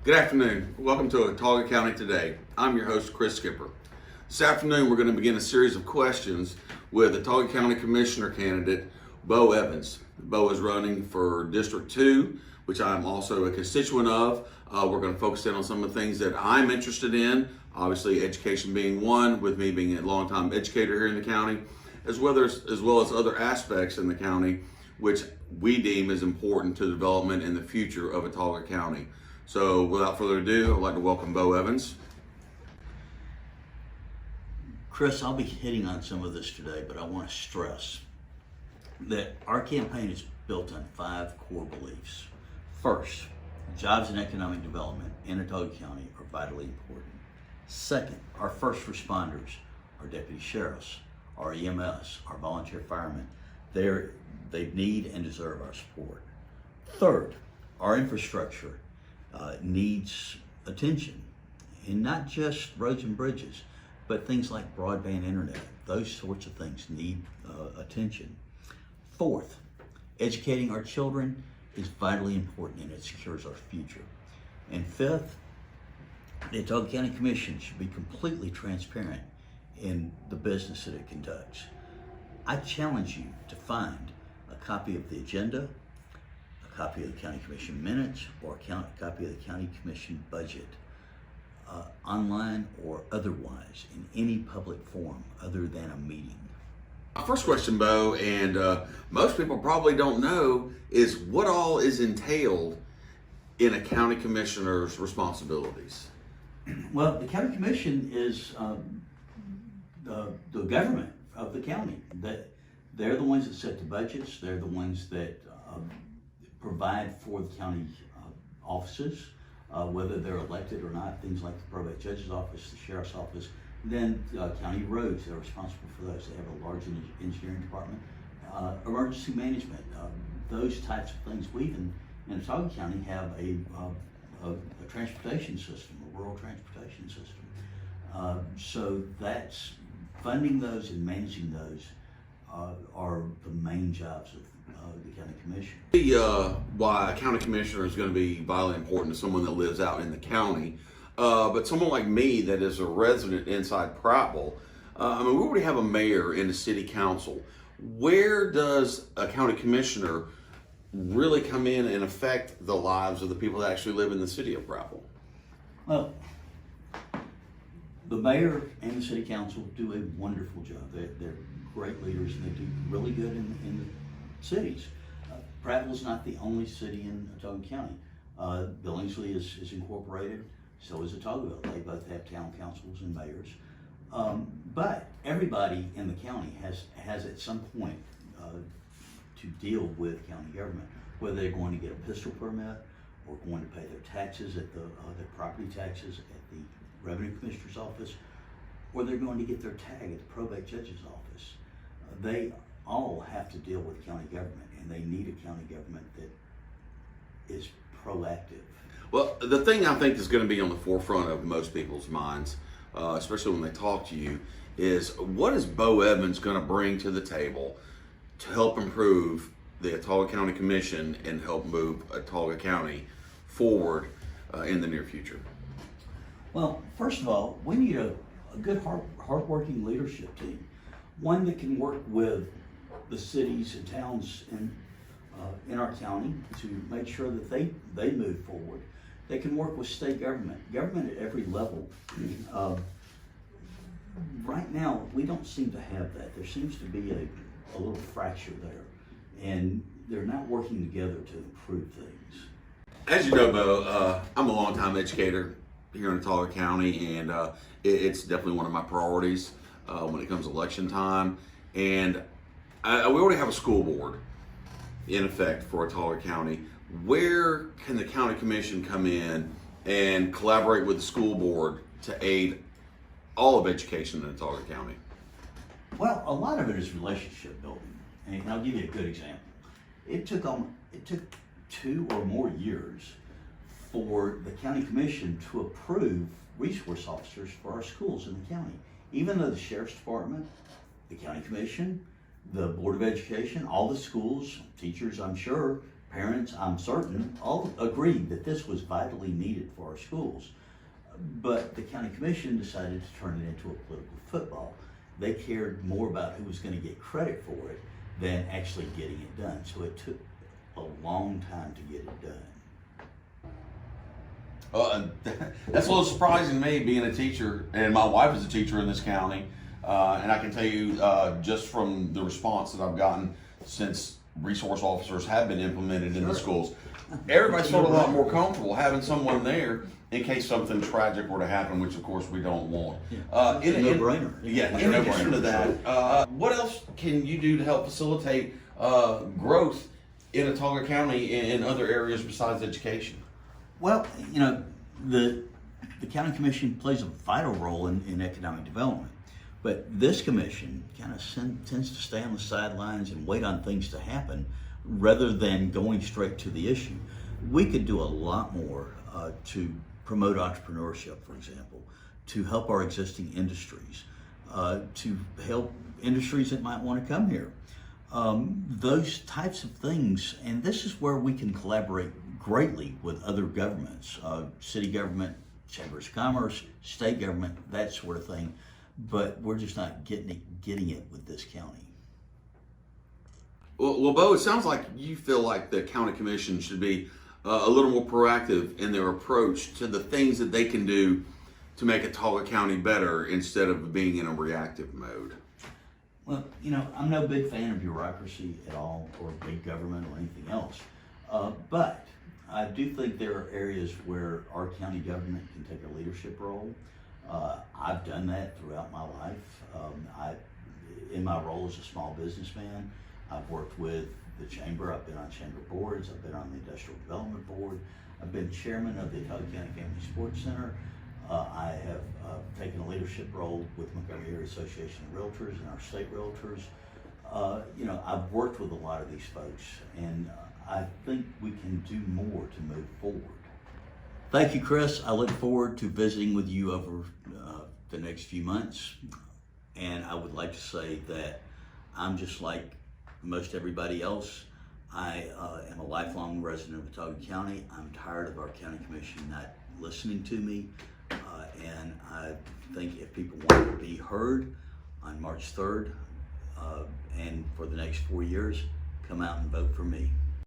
Good afternoon. Welcome to Autauga County Today. I'm your host, Chris Skipper. This afternoon, we're going to begin a series of questions with Autauga County Commissioner candidate, Bo Evans. Bo is running for District 2, which I'm also a constituent of. We're going to focus in on some of the things that I'm interested in, obviously education being one, with me being a longtime educator here in the county, as well as other aspects in the county, which we deem is important to the development and the future of Autauga County. So without further ado, I'd like to welcome Bo Evans. Chris, I'll be hitting on some of this today, but I want to stress that our campaign is built on 5 core beliefs. First, jobs and economic development in Autauga County are vitally important. Second, our first responders, our deputy sheriffs, our EMS, our volunteer firemen, they need and deserve our support. Third, our infrastructure needs attention, and not just roads and bridges, but things like broadband internet. Those sorts of things need attention. Fourth, educating our children is vitally important, and it secures our future. And fifth, the Autauga County Commission should be completely transparent in the business that it conducts. I challenge you to find a copy of the agenda, a copy of the County Commission minutes, or a copy of the County Commission budget, online or otherwise, in any public forum other than a meeting. First question, Bo, and most people probably don't know, is what all is entailed in a county commissioner's responsibilities? Well, the County Commission is the government of the county. They're the ones that set the budgets. They're the ones that provide for the county offices, whether they're elected or not, things like the probate judge's office, the sheriff's office. Then county roads, they're responsible for those. They have a large engineering department, emergency management, those types of things. We even in Autauga County have a transportation system, a rural transportation system. So that's funding those and managing those are the main jobs of the county commission. Why a county commissioner is going to be vitally important to someone that lives out in the county, but someone like me that is a resident inside Prattville, we already have a mayor and a city council. Where does a county commissioner really come in and affect the lives of the people that actually live in the city of Prattville? Well, the mayor and the city council do a wonderful job. They're great leaders, and they do really good in the cities. Prattville's not the only city in Autauga County. Billingsley is incorporated, so is Autaugaville. They both have town councils and mayors. But everybody in the county has at some point to deal with county government, whether they're going to get a pistol permit or going to pay their taxes at their property taxes at the revenue commissioner's office, or they're going to get their tag at the probate judge's office. They all have to deal with county government, and they need a county government that is proactive. Well, the thing I think is going to be on the forefront of most people's minds, especially when they talk to you, is what is Bo Evans going to bring to the table to help improve the Autauga County Commission and help move Autauga County forward in the near future? Well, first of all, we need a good, hard-working leadership team, one that can work with the cities and towns in our county to make sure that they move forward. They can work with state government at every level. Right now, we don't seem to have that. There seems to be a little fracture there, and they're not working together to improve things. As you know, Bo, I'm a longtime educator here in Autauga County, and it's definitely one of my priorities when it comes to election time. And we already have a school board in effect for Autauga County. Where can the county commission come in and collaborate with the school board to aid all of education in Autauga County? Well, a lot of it is relationship building, and I'll give you a good example. It took 2 or more years for the county commission to approve resource officers for our schools in the county, even though the sheriff's department, the county commission, the board of education, all the schools, teachers, I'm sure, parents, I'm certain, all agreed that this was vitally needed for our schools. But the county commission decided to turn it into a political football. They cared more about who was going to get credit for it than actually getting it done. So it took a long time to get it done. That's a little surprising to me, being a teacher, and my wife is a teacher in this county, and I can tell you just from the response that I've gotten since resource officers have been implemented in the schools, everybody's felt a lot more comfortable having someone there in case something tragic were to happen, which of course we don't want. It's a no-brainer. Yeah, in addition to that, what else can you do to help facilitate growth in Autauga County in other areas besides education? Well, you know, the county commission plays a vital role in economic development, but this commission kind of tends to stay on the sidelines and wait on things to happen rather than going straight to the issue. We could do a lot more to promote entrepreneurship, for example, to help our existing industries, to help industries that might want to come here. Those types of things, and this is where we can collaborate greatly with other governments, city government, chambers of commerce, state government, that sort of thing, but we're just not getting it with this county. Well, Bo, it sounds like you feel like the county commission should be a little more proactive in their approach to the things that they can do to make Autauga County better instead of being in a reactive mode. Well, you know, I'm no big fan of bureaucracy at all, or big government or anything else, but I do think there are areas where our county government can take a leadership role. I've done that throughout my life. In my role as a small businessman, I've worked with the chamber. I've been on chamber boards. I've been on the industrial development board. I've been chairman of the Autauga County Family Sports Center. I have taken a leadership role with Montgomery Area Association of Realtors and our state realtors. You know, I've worked with a lot of these folks, and I think we can do more to move forward. Thank you, Chris. I look forward to visiting with you over the next few months. And I would like to say that I'm just like most everybody else. I am a lifelong resident of Autauga County. I'm tired of our county commission not listening to me. And I think if people want to be heard on March 3rd and for the next 4 years, come out and vote for me.